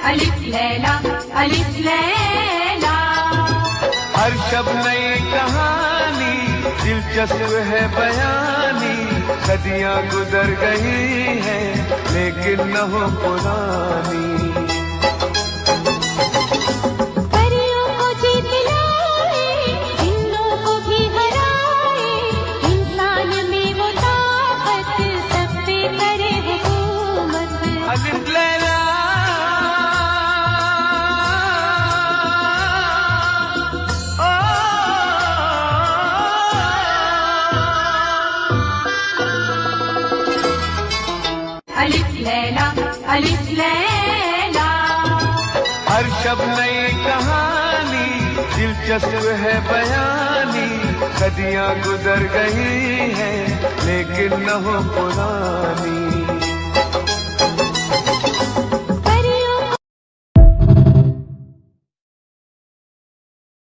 अलिफ लैला अलिफ लैला। हर शब नई कहानी दिलचस्प है बयानी, सदियां गुजर गई हैं लेकिन न हो पुरानी। परियों को जीत लाए, जिन्नों को भी हराए, इंसान में वो ताकत सब पे करे हुकूमत। अलिफ लैला अलिफ लैला अलिफ लैला। हर शब नई कहानी दिलचस्प है बयानी, सदियां गुजर गई हैं लेकिन न हो पुरानी।